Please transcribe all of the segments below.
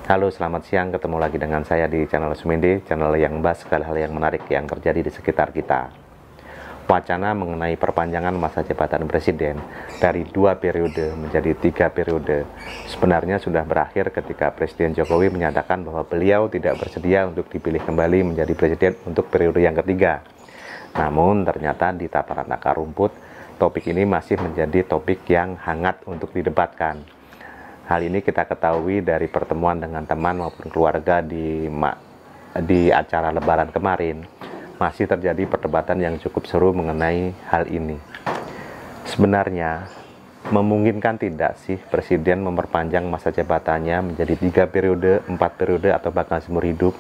Halo, selamat siang. Ketemu lagi dengan saya di channel Sumindi, channel yang membahas segala hal yang menarik yang terjadi di sekitar kita. Wacana mengenai perpanjangan masa jabatan presiden dari 2 periode menjadi 3 periode sebenarnya sudah berakhir ketika Presiden Jokowi menyatakan bahwa beliau tidak bersedia untuk dipilih kembali menjadi presiden untuk periode yang ketiga. Namun ternyata di tataran akar rumput, topik ini masih menjadi topik yang hangat untuk didebatkan. Hal ini kita ketahui dari pertemuan dengan teman maupun keluarga di acara Lebaran kemarin. Masih terjadi perdebatan yang cukup seru mengenai hal ini. Sebenarnya, memungkinkan tidak sih Presiden memperpanjang masa jabatannya menjadi 3 periode, 4 periode, atau bahkan seumur hidup?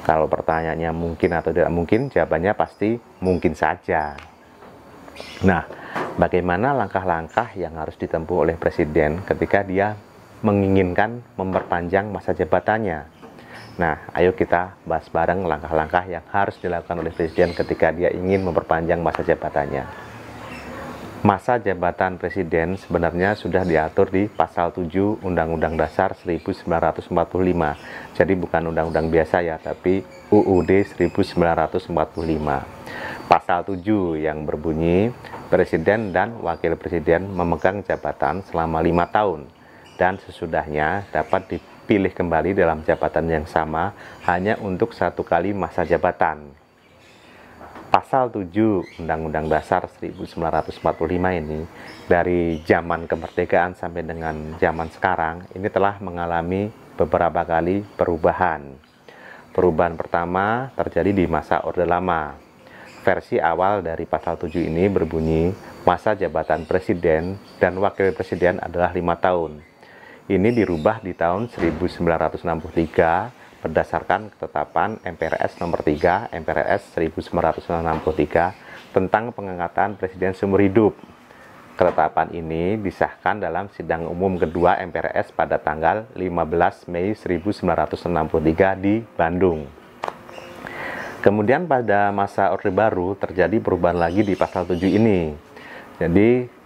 Kalau pertanyaannya mungkin atau tidak mungkin, jawabannya pasti mungkin saja. Nah, bagaimana langkah-langkah yang harus ditempuh oleh Presiden ketika dia menginginkan memperpanjang masa jabatannya? Nah, ayo kita bahas bareng langkah-langkah yang harus dilakukan oleh Presiden ketika dia ingin memperpanjang masa jabatannya. Masa jabatan Presiden sebenarnya sudah diatur di Pasal 7 Undang-Undang Dasar 1945. Jadi bukan undang-undang biasa ya, tapi UUD 1945. Pasal 7 yang berbunyi, Presiden dan Wakil Presiden memegang jabatan selama 5 tahun. Dan sesudahnya dapat dipilih kembali dalam jabatan yang sama hanya untuk 1 kali masa jabatan. Pasal 7 Undang-Undang Dasar 1945 ini dari zaman kemerdekaan sampai dengan zaman sekarang ini telah mengalami beberapa kali perubahan. Perubahan pertama terjadi di masa Orde Lama. Versi awal dari Pasal 7 ini berbunyi, masa jabatan Presiden dan Wakil Presiden adalah 5 tahun. Ini dirubah di tahun 1963 berdasarkan ketetapan MPRS nomor 3 MPRS 1963 tentang pengangkatan Presiden seumur hidup. Ketetapan ini disahkan dalam sidang umum kedua MPRS pada tanggal 15 Mei 1963 di Bandung. Kemudian pada masa Orde Baru terjadi perubahan lagi di Pasal 7 ini. Jadi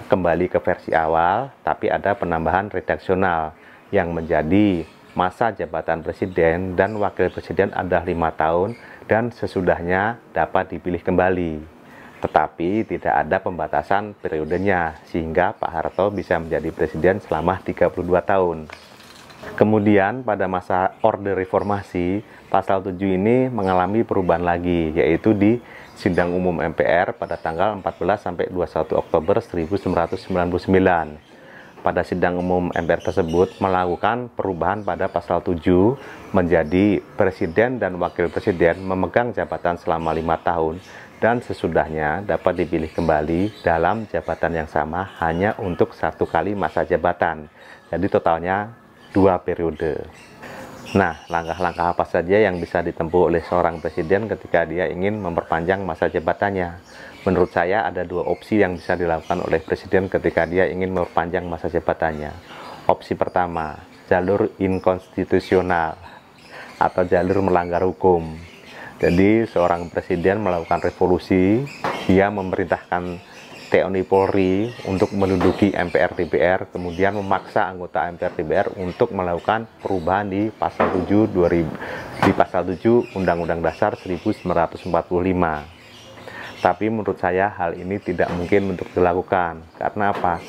kembali ke versi awal, tapi ada penambahan redaksional yang menjadi masa jabatan Presiden dan Wakil Presiden adalah 5 tahun dan sesudahnya dapat dipilih kembali. Tetapi tidak ada pembatasan periodenya sehingga Pak Harto bisa menjadi Presiden selama 32 tahun. Kemudian pada masa Orde Reformasi, Pasal 7 ini mengalami perubahan lagi, yaitu di Sidang Umum MPR pada tanggal 14 sampai 21 Oktober 1999. Pada sidang umum MPR tersebut melakukan perubahan pada Pasal 7 menjadi Presiden dan Wakil Presiden memegang jabatan selama 5 tahun dan sesudahnya dapat dipilih kembali dalam jabatan yang sama hanya untuk 1 kali masa jabatan. Jadi totalnya 2 periode. Nah, langkah-langkah apa saja yang bisa ditempuh oleh seorang presiden ketika dia ingin memperpanjang masa jabatannya? Menurut saya ada 2 opsi yang bisa dilakukan oleh presiden ketika dia ingin memperpanjang masa jabatannya. Opsi pertama, jalur inkonstitusional atau jalur melanggar hukum. Jadi seorang presiden melakukan revolusi, dia memerintahkan TNI Polri untuk menduduki MPR DPR, kemudian memaksa anggota MPR DPR untuk melakukan perubahan di Pasal 7 Undang-Undang Dasar 1945. Tapi menurut saya hal ini tidak mungkin untuk dilakukan. Karena apa?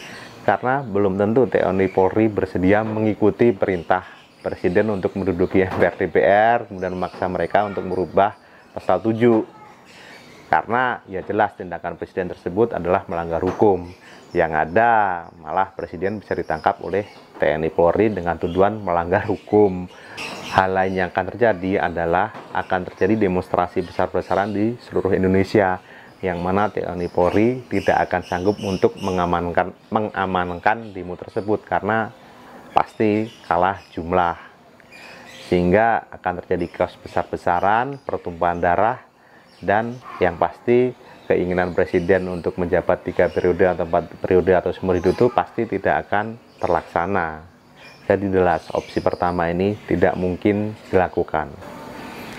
Karena belum tentu TNI Polri bersedia mengikuti perintah Presiden untuk menduduki MPR DPR, kemudian memaksa mereka untuk merubah Pasal 7. Karena ya jelas tindakan Presiden tersebut adalah melanggar hukum. Yang ada malah Presiden bisa ditangkap oleh TNI Polri dengan tuduhan melanggar hukum. Hal lain yang akan terjadi adalah akan terjadi demonstrasi besar-besaran di seluruh Indonesia, yang mana TNI Polri tidak akan sanggup untuk mengamankan demo tersebut karena pasti kalah jumlah. Sehingga akan terjadi chaos besar-besaran, pertumpahan darah, dan yang pasti keinginan Presiden untuk menjabat 3 periode atau 4 periode atau seumur hidup itu pasti tidak akan terlaksana. Jadi jelas opsi pertama ini tidak mungkin dilakukan.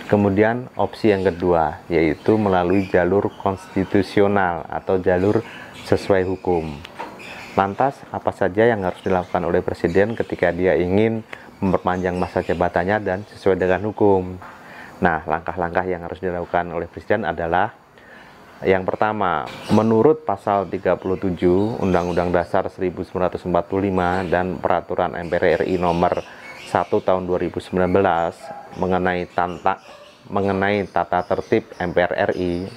Kemudian opsi yang kedua yaitu melalui jalur konstitusional atau jalur sesuai hukum. Lantas apa saja yang harus dilakukan oleh Presiden ketika dia ingin memperpanjang masa jabatannya dan sesuai dengan hukum. Nah, langkah-langkah yang harus dilakukan oleh Presiden adalah yang pertama, menurut pasal 37 Undang-Undang Dasar 1945 dan Peraturan MPR RI nomor 1 tahun 2019 mengenai tata tertib MPR RI,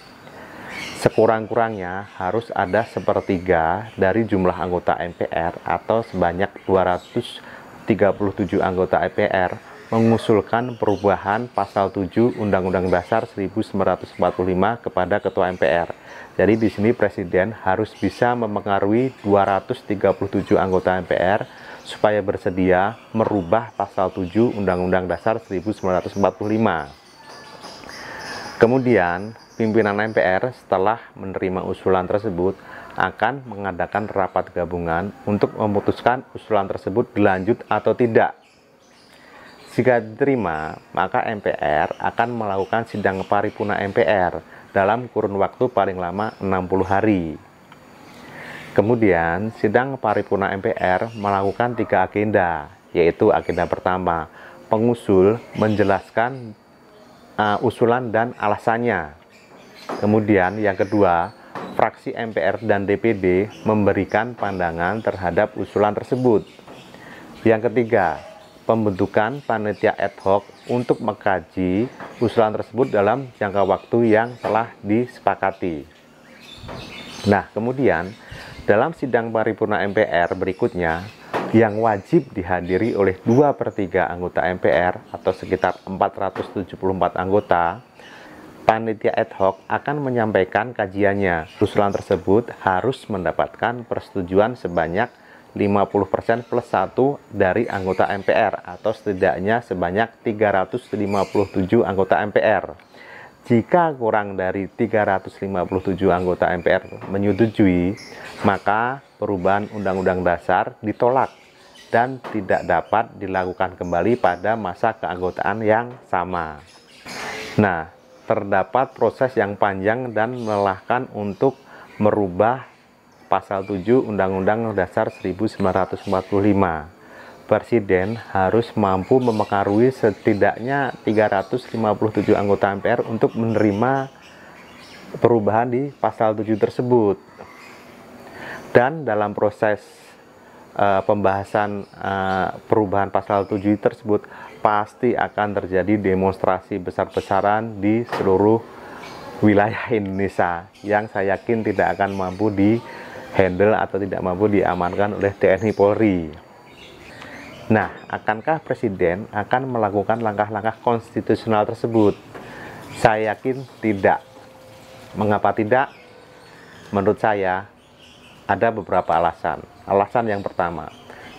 sekurang-kurangnya harus ada sepertiga dari jumlah anggota MPR atau sebanyak 237 anggota MPR mengusulkan perubahan pasal 7 Undang-Undang Dasar 1945 kepada Ketua MPR. Jadi di sini Presiden harus bisa memengaruhi 237 anggota MPR supaya bersedia merubah pasal 7 Undang-Undang Dasar 1945. Kemudian, pimpinan MPR setelah menerima usulan tersebut akan mengadakan rapat gabungan untuk memutuskan usulan tersebut dilanjut atau tidak. Jika diterima, maka MPR akan melakukan sidang paripurna MPR dalam kurun waktu paling lama 60 hari. Kemudian, sidang paripurna MPR melakukan 3 agenda, yaitu agenda pertama, pengusul menjelaskan usulan dan alasannya. Kemudian yang kedua, fraksi MPR dan DPD memberikan pandangan terhadap usulan tersebut. Yang ketiga, pembentukan panitia ad hoc untuk mengkaji usulan tersebut dalam jangka waktu yang telah disepakati. Nah, kemudian dalam sidang paripurna MPR berikutnya yang wajib dihadiri oleh 2/3 anggota MPR atau sekitar 474 anggota, panitia ad hoc akan menyampaikan kajiannya. Usulan tersebut harus mendapatkan persetujuan sebanyak 50% plus 1 dari anggota MPR atau setidaknya sebanyak 357 anggota MPR. Jika kurang dari 357 anggota MPR menyetujui, maka perubahan Undang-Undang Dasar ditolak dan tidak dapat dilakukan kembali pada masa keanggotaan yang sama. Nah, terdapat proses yang panjang dan melelahkan untuk merubah pasal 7 Undang-Undang Dasar 1945. Presiden harus mampu memengaruhi setidaknya 357 anggota MPR untuk menerima perubahan di pasal 7 tersebut. Dan dalam proses pembahasan perubahan pasal 7 tersebut pasti akan terjadi demonstrasi besar-besaran di seluruh wilayah Indonesia yang saya yakin tidak akan mampu di-handle atau tidak mampu diamankan oleh TNI Polri. Nah, akankah Presiden akan melakukan langkah-langkah konstitusional tersebut? Saya yakin tidak. Mengapa tidak? Menurut saya ada beberapa alasan. Alasan yang pertama,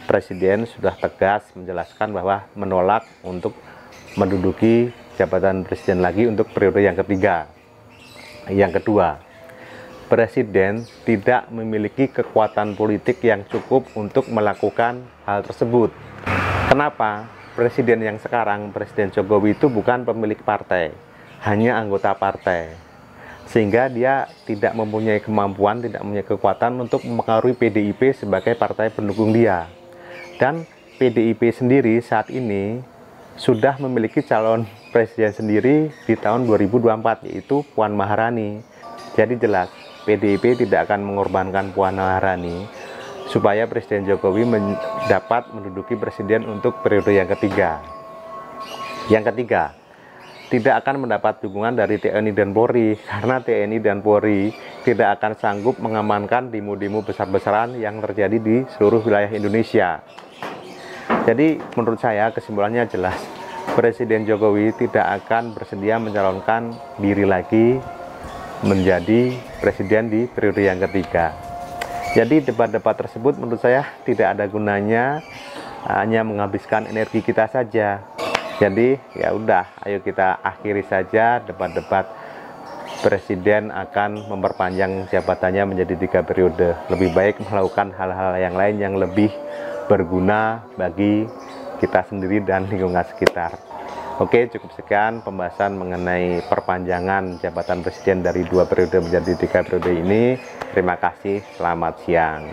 Presiden sudah tegas menjelaskan bahwa menolak untuk menduduki jabatan Presiden lagi untuk periode yang ketiga. Yang kedua, Presiden tidak memiliki kekuatan politik yang cukup untuk melakukan hal tersebut. Kenapa? Presiden yang sekarang, Presiden Jokowi itu bukan pemilik partai, hanya anggota partai. Sehingga dia tidak mempunyai kemampuan, tidak mempunyai kekuatan untuk mempengaruhi PDIP sebagai partai pendukung dia. Dan PDIP sendiri saat ini sudah memiliki calon presiden sendiri di tahun 2024, yaitu Puan Maharani. Jadi jelas, PDIP tidak akan mengorbankan Puan Maharani supaya Presiden Jokowi dapat menduduki presiden untuk periode yang ketiga. Yang ketiga, tidak akan mendapat dukungan dari TNI dan Polri karena TNI dan Polri tidak akan sanggup mengamankan demo-demo besar-besaran yang terjadi di seluruh wilayah Indonesia. Jadi menurut saya kesimpulannya jelas, Presiden Jokowi tidak akan bersedia mencalonkan diri lagi menjadi presiden di periode yang ketiga. Jadi debat-debat tersebut menurut saya tidak ada gunanya, hanya menghabiskan energi kita saja. Jadi ya udah, ayo kita akhiri saja debat-debat. Presiden akan memperpanjang jabatannya menjadi 3 periode. Lebih baik melakukan hal-hal yang lain yang lebih berguna bagi kita sendiri dan lingkungan sekitar. Oke, cukup sekian pembahasan mengenai perpanjangan jabatan presiden dari 2 periode menjadi 3 periode ini. Terima kasih, selamat siang.